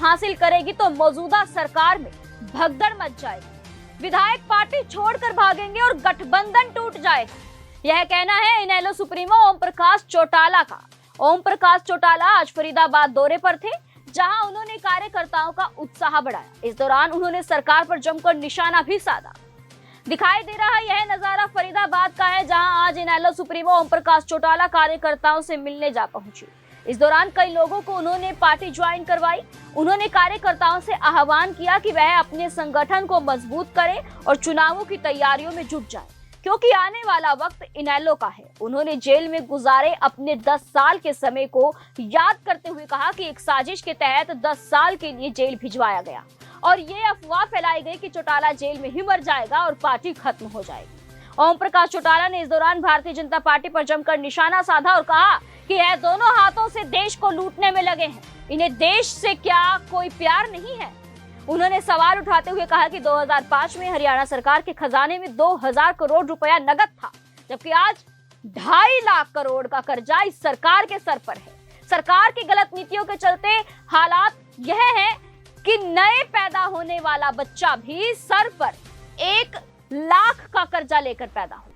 हासिल करेगी तो मौजूदा सरकार में भगदड़ मच जाएगी। विधायक पार्टी छोड़कर भागेंगे और गठबंधन टूट जाएगा, यह कहना है इनेलो सुप्रीमो ओम प्रकाश चौटाला का। ओम प्रकाश चौटाला आज फरीदाबाद दौरे पर थे, जहां उन्होंने कार्यकर्ताओं का उत्साह बढ़ाया। इस दौरान उन्होंने सरकार पर जमकर निशाना भी साधा। दिखाई दे रहा यह नजारा फरीदाबाद का है, जहां आज इनेलो सुप्रीमो ओम प्रकाश चौटाला कार्यकर्ताओं से मिलने जा पहुंचे। इस दौरान कई लोगों को उन्होंने पार्टी ज्वाइन करवाई। उन्होंने कार्यकर्ताओं से आह्वान किया कि वह अपने संगठन को मजबूत करें और चुनावों की तैयारियों में जुट जाएं, क्योंकि आने वाला वक्त इनेलो का है। उन्होंने जेल में गुजारे अपने 10 साल के समय को याद करते हुए कहा कि एक साजिश के तहत 10 साल के लिए जेल भिजवाया गया और ये अफवाह फैलाई गई कि चौटाला जेल में ही मर जाएगा और पार्टी खत्म हो जाएगी। ओम प्रकाश चौटाला ने इस दौरान भारतीय जनता पार्टी पर जमकर निशाना साधा और कहा कि यह दोनों हाथों से देश को लूटने में लगे हैं, इन्हें देश से क्या कोई प्यार नहीं है। उन्होंने सवाल उठाते हुए कहा कि 2005 में हरियाणा सरकार के खजाने में 2000 करोड़ रुपया नकद था, जबकि आज 2.5 लाख करोड़ का कर्जा इस सरकार के सर पर है। सरकार की गलत नीतियों के चलते हालात यह है कि नए पैदा होने वाला बच्चा भी सर पर 1 लाख का कर्जा लेकर पैदा होगा।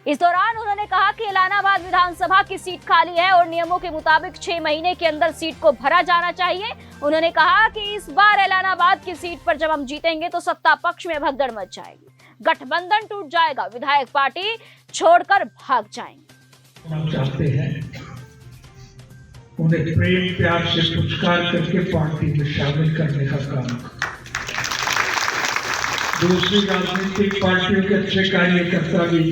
इस दौरान उन्होंने कहा कि एलानाबाद विधानसभा की सीट खाली है और नियमों के मुताबिक 6 महीने के अंदर सीट को भरा जाना चाहिए। उन्होंने कहा कि इस बार एलानाबाद की सीट पर जब हम जीतेंगे तो सत्ता पक्ष में भगदड़ मच जाएगी, गठबंधन टूट जाएगा, विधायक पार्टी छोड़कर भाग जाएंगे। हम चाहते हैं उन्हें प्रेम प्यार से पुरस्कार करके पार्टी में शामिल करने का काम। दूसरी राजनीतिक पार्टियों के अच्छे कार्यकर्ता भी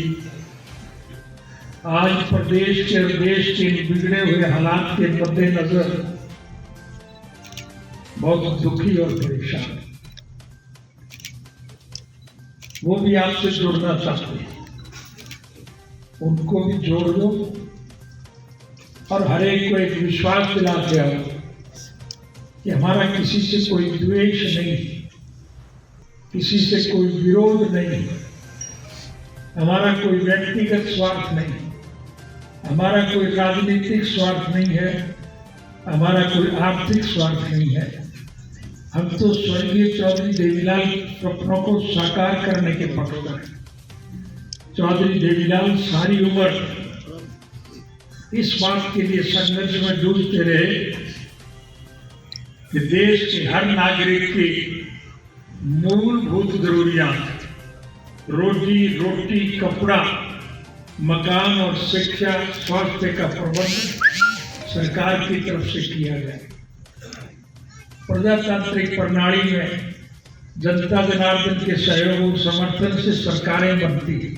आज प्रदेश के और देश के बिगड़े हुए हालात के मद्देनजर बहुत दुखी और परेशान, वो भी आपसे जुड़ना चाहते हैं। उनको भी जोड़ दो और हर एक को एक विश्वास दिला दिया कि हमारा किसी से कोई द्वेष नहीं, किसी से कोई विरोध नहीं, हमारा कोई व्यक्तिगत स्वार्थ नहीं, हमारा कोई राजनीतिक स्वार्थ नहीं है, हमारा कोई आर्थिक स्वार्थ नहीं है। हम तो स्वर्गीय चौधरी देवीलाल सपनों को साकार करने के पक्षधर हैं। चौधरी देवीलाल सारी उम्र इस बात के लिए संघर्ष में जूझते रहे कि देश के हर नागरिक की मूलभूत जरूरियात रोजी रोटी, कपड़ा, मकान और शिक्षा, स्वास्थ्य का प्रबंध सरकार की तरफ से किया जाए। प्रजातांत्रिक प्रणाली में जनता जनार्दन के सहयोग और समर्थन से सरकारें बनती हैं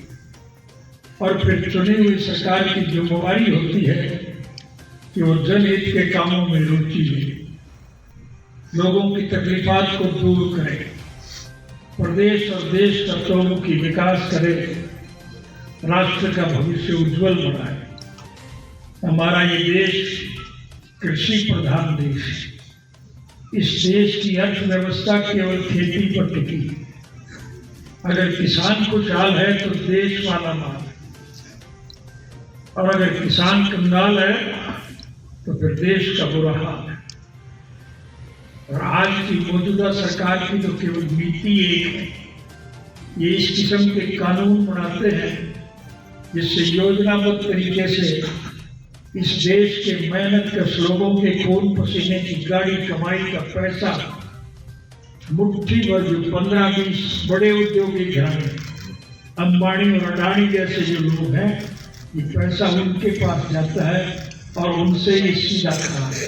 और फिर चुनी हुई सरकार की जिम्मेवारी होती है कि वो जनहित के कामों में रुचि ले, लोगों की तकलीफात को दूर करे, प्रदेश और देश का चौमुखी विकास करे, राष्ट्र का भविष्य उज्जवल बनाए। हमारा ये देश कृषि प्रधान देश है। इस देश की अर्थव्यवस्था केवल खेती पर टिकी है। अगर किसान खुशहाल है तो देश वाला माल, और अगर किसान कंगाल है तो फिर देश का बुरा हाल है। और आज की मौजूदा सरकार की तो केवल नीति एक है, ये इस किस्म के कानून बनाते हैं जिससे योजनाबद्ध तरीके से इस देश के मेहनत के लोगों के खून पसीने की गाड़ी कमाई का पैसा मुट्ठी भर जो 15-20 बड़े उद्योगी घराने, अंबानी और अडानी जैसे जो लोग हैं, ये पैसा उनके पास जाता है और उनसे ही सीधा खा है।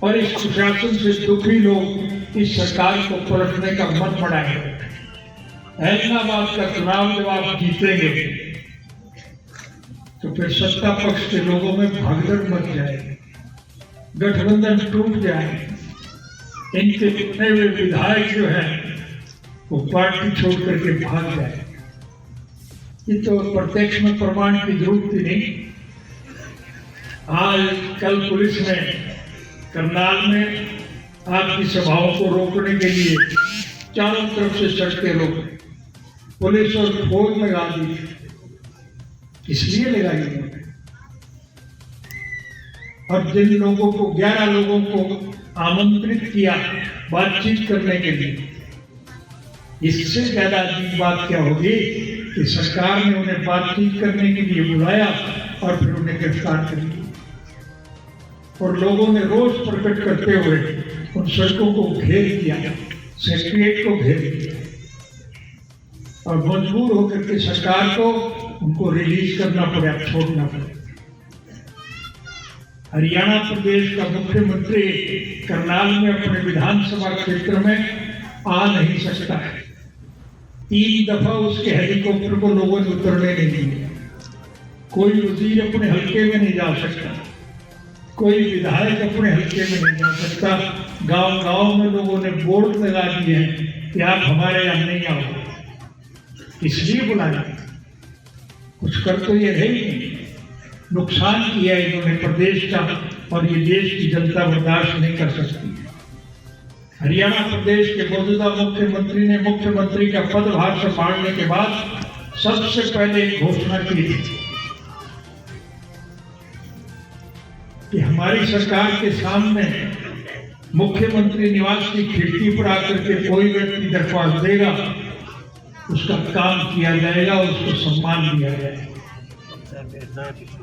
और इस प्रशासन से दुखी लोग इस सरकार को पलटने का मन बनाए। हैदराबाद का चुनाव जब आप जीतेंगे तो फिर सत्ता पक्ष के लोगों में भगदड़ मच जाएगी, गठबंधन टूट जाएगी, इनके चुने हुए विधायक जो है वो पार्टी छोड़ करके भाग जाए। ये तो प्रत्यक्ष में प्रमाण की जरूरत ही नहीं। आज कल पुलिस ने करनाल में आपकी सभाओं को रोकने के लिए चारों तरफ से सड़कें रोक, पुलिस और फौज लगा दी। इसलिए लगाई और जिन लोगों को 11 लोगों को आमंत्रित किया बातचीत करने के लिए, इससे ज्यादा अजीब बात क्या होगी कि सरकार ने उन्हें बातचीत करने के लिए बुलाया और फिर उन्हें गिरफ्तार कर लिया। और लोगों ने रोष प्रकट करते हुए उन सड़कों को घेर दिया, सेक्रेटरीट को घेर दिया और मजबूर होकर के सरकार को उनको रिलीज करना पड़ा, छोड़ना पड़ा। हरियाणा प्रदेश का मुख्यमंत्री करनाल में अपने विधानसभा क्षेत्र में आ नहीं सकता है। 3 दफा उसके हेलीकॉप्टर को लोगों ने उतरने नहीं दिया। कोई वजीर अपने हल्के में नहीं जा सकता, कोई विधायक अपने हल्के में नहीं जा सकता। गांव गांव में लोगों ने बोर्ड लगा दिए हैं कि आप हमारे यहाँ नहीं आओ। इसलिए बुलाया, कुछ कर तो ये है ही नहीं। नुकसान किया इन्होंने प्रदेश का, और ये देश की जनता बर्दाश्त नहीं कर सकती। हरियाणा प्रदेश के मौजूदा मुख्यमंत्री ने मुख्यमंत्री का पदभार संभालने के बाद सबसे पहले घोषणा की थी कि हमारी सरकार के सामने मुख्यमंत्री निवास की खिड़की पर आकर के कोई व्यक्ति दरख्वास्त देगा, उसका काम किया जाएगा, उसको सम्मान दिया जाएगा।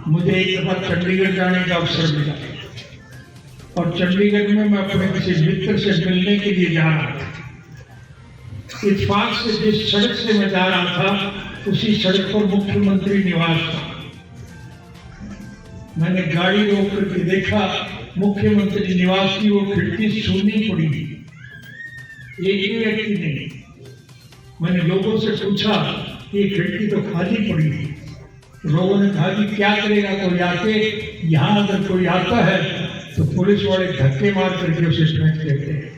मुझे एक बार चंडीगढ़ जाने का अवसर मिला और चंडीगढ़ में मैं अपने किसी मित्र से मिलने के लिए जा रहा था। इत्तेफाक से जिस सड़क से मैं जा रहा था उसी सड़क पर मुख्यमंत्री निवास था। मैंने गाड़ी रोक करके देखा, मुख्यमंत्री निवास की वो खिड़की सूनी पड़ी थी, एक ही व्यक्ति नहीं। मैंने लोगों से पूछा, ये खिड़की तो खाली पड़ी थी। लोगों ने कहा कि क्या करेगा कोई आके, यहाँ अगर कोई आता है तो पुलिस वाले धक्के मार करके उसे फेंक देते हैं।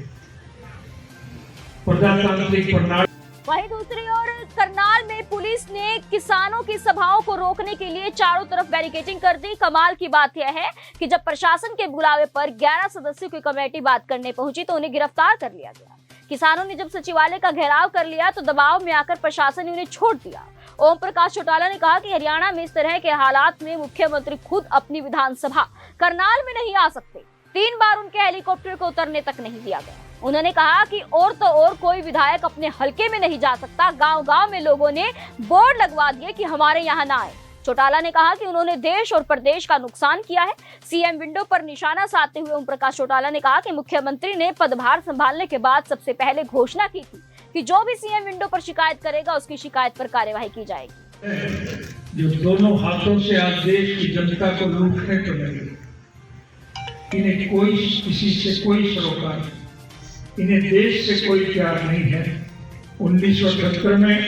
प्रजातांत्रिक प्रणाली। वहीं दूसरी ओर करनाल में पुलिस ने किसानों की सभाओं को रोकने के लिए चारों तरफ बैरिकेडिंग कर दी। कमाल की बात यह है कि जब प्रशासन के बुलावे पर 11 सदस्यों की कमेटी बात करने पहुंची तो उन्हें गिरफ्तार कर लिया गया। किसानों ने जब सचिवालय का घेराव कर लिया तो दबाव में आकर प्रशासन ने उन्हें छोड़ दिया। ओम प्रकाश चौटाला ने कहा कि हरियाणा में इस तरह के हालात में मुख्यमंत्री खुद अपनी विधानसभा करनाल में नहीं आ सकते। 3 बार उनके हेलीकॉप्टर को उतरने तक नहीं दिया गया। उन्होंने कहा कि और तो और कोई विधायक अपने हलके में नहीं जा सकता। गांव-गांव में लोगों ने बोर्ड लगवा दिए कि हमारे यहाँ ना आए। चौटाला ने कहा कि उन्होंने देश और प्रदेश का नुकसान किया है। सीएम विंडो पर निशाना साधते हुए ओम प्रकाश चौटाला ने कहा कि मुख्यमंत्री ने पदभार संभालने के बाद सबसे पहले घोषणा की थी कि जो भी सीएम विंडो पर शिकायत करेगा उसकी शिकायत पर कार्यवाही की जाएगी। जो दोनों हाथों से आज देश की जनता को लूटने पर लगे, इन्हें कोई किसी से कोई सरोकार नहीं, इन्हें देश से कोई प्यार नहीं है। 1978 में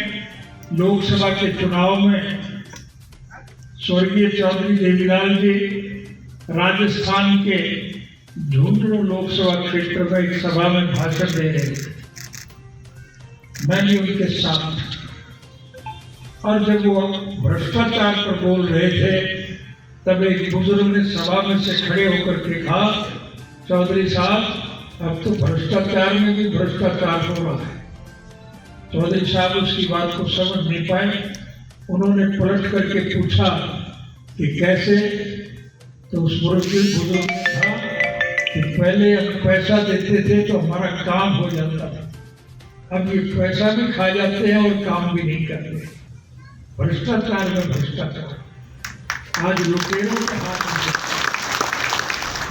लोकसभा के चुनाव में स्वर्गीय चौधरी देवीलाल जी राजस्थान के झुंझुनू लोकसभा क्षेत्र में एक सभा में भाषण दे रहे थे। मैं भी उनके साथ, और जब वो भ्रष्टाचार पर बोल रहे थे तब एक बुजुर्ग ने सभा में से खड़े होकर के कहा, चौधरी साहब अब तो भ्रष्टाचार में भी भ्रष्टाचार हो रहा है। चौधरी साहब उसकी बात को समझ नहीं पाए। उन्होंने पलट करके पूछा कि कैसे, तो उस बुजुर्ग ने कहा कि पहले हम पैसा देते थे तो हमारा काम हो जाता था, अब ये पैसा भी खा जाते हैं और काम भी नहीं करते। भ्रष्टाचार में भ्रष्टाचार आज लुटेरों के हाथ में।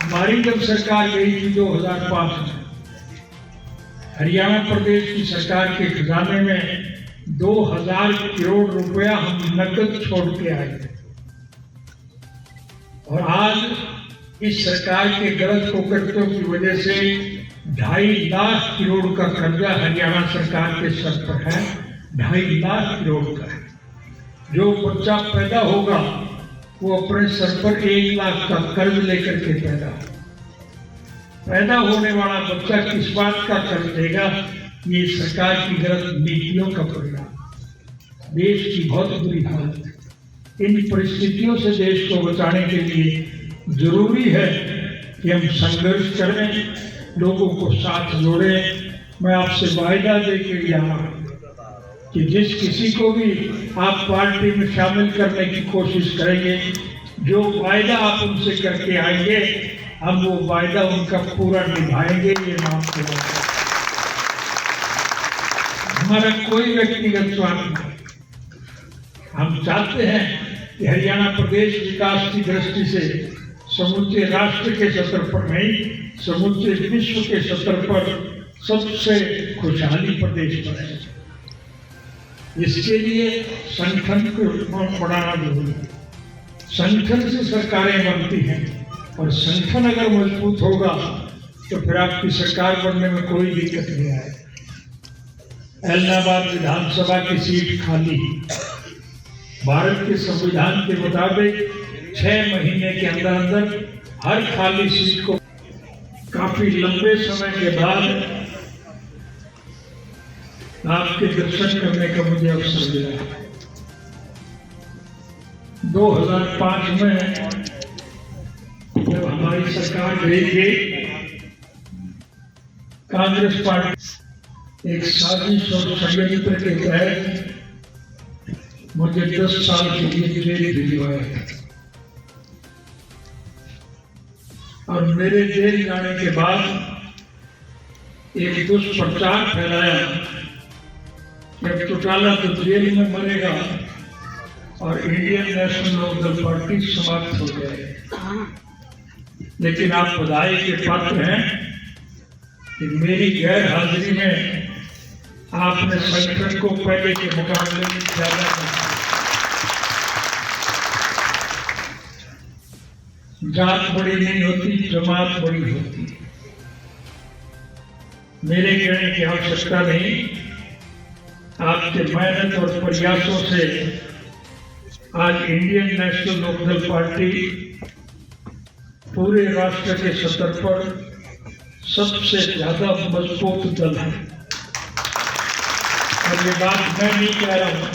हमारी जब सरकार गई थी 2005 में, हरियाणा प्रदेश की सरकार के खजाने में 2000 करोड़ रुपया हम नकद छोड़ के आए थे। और आज इस सरकार के गलत कुकर्तों की वजह से 2.5 लाख करोड़ का कर्जा हरियाणा सरकार के सर पर है। 2.5 लाख करोड़ का है। जो बच्चा पैदा होगा वो अपने सर पर 1 लाख का कर्ज लेकर के पैदा होने वाला बच्चा किस बात का कर्ज देगा? ये सरकार की गलत नीतियों का परिणाम। देश की बहुत बुरी हालत है। इन परिस्थितियों से देश को बचाने के लिए जरूरी है कि हम संघर्ष करें, लोगों को साथ जोड़ें। मैं आपसे वायदा दे के यहाँ कि जिस किसी को भी आप पार्टी में शामिल करने की कोशिश करेंगे जो वायदा आप उनसे करके आएंगे हम वो वायदा उनका पूरा निभाएंगे, ये मैं आपको बताता हूं। हमारा कोई व्यक्तिगत स्वार्थ नहीं। हम चाहते हैं कि हरियाणा प्रदेश विकास की दृष्टि से समूचे राष्ट्र के स्तर पर नहीं, समूचे विश्व के स्तर पर सबसे खुशहाली प्रदेश बने। इसके लिए संगठन को बढ़ाना जरूरी है। संगठन से सरकारें बनती हैं और संगठन अगर मजबूत होगा तो फिर आपकी सरकार बनने में कोई दिक्कत नहीं आएगी। इलाहाबाद विधानसभा की सीट खाली, भारत के संविधान के मुताबिक 6 महीने के अंदर अंदर हर खाली सीट को काफी लंबे समय के बाद आपके दर्शन करने का मुझे अवसर मिला। 2005 में जब हमारी सरकार गई थी, कांग्रेस पार्टी एक साजिश और षड्यंत्र के तहत मुझे 10 साल के लिए जेल भिजवाया और मेरे जेल जाने के बाद एक दुष्प्रचार फैलाया कि चौटाला तो जेल में मरेगा और इंडियन नेशनल लोकदल पार्टी समाप्त हो जाएगी। लेकिन आप बधाई के पात्र हैं कि मेरी गैर हाजिरी में आपने संगठन को पहले के मुकाबले में ज्यादा जात बड़ी नहीं होती, जमात बड़ी होती। मेरे कहने की आवश्यकता नहीं, आपके मेहनत और प्रयासों से आज इंडियन नेशनल लोकदल पार्टी पूरे राष्ट्र के स्तर पर सबसे ज्यादा मजबूत दल है। और ये बात मैं नहीं कह रहा हूं,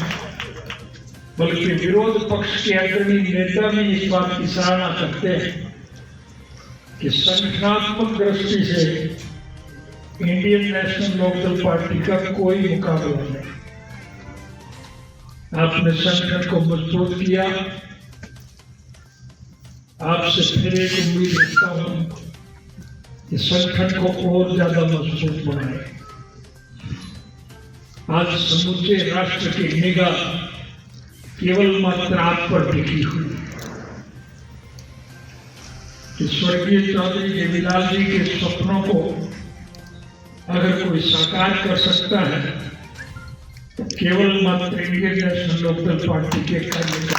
बल्कि विरोध पक्ष के अग्रणी नेता भी इस बात की सराहना करते हैं कि संगठनात्मक दृष्टि से इंडियन नेशनल लोकदल पार्टी का कोई मुकाबला नहीं। आपने संगठन को मजबूत किया। आपसे फिर एक उम्मीद रखता हूं कि संगठन को और ज्यादा मजबूत बनाए। आज समूचे राष्ट्र की निगाह केवल मात्र आप पर टिकी हुई कि स्वर्गीय चौधरी देवीलाल जी के सपनों को अगर कोई साकार कर सकता है तो केवल मात्र इंडियन नेशनल लोकदल पार्टी के कार्यकर्ता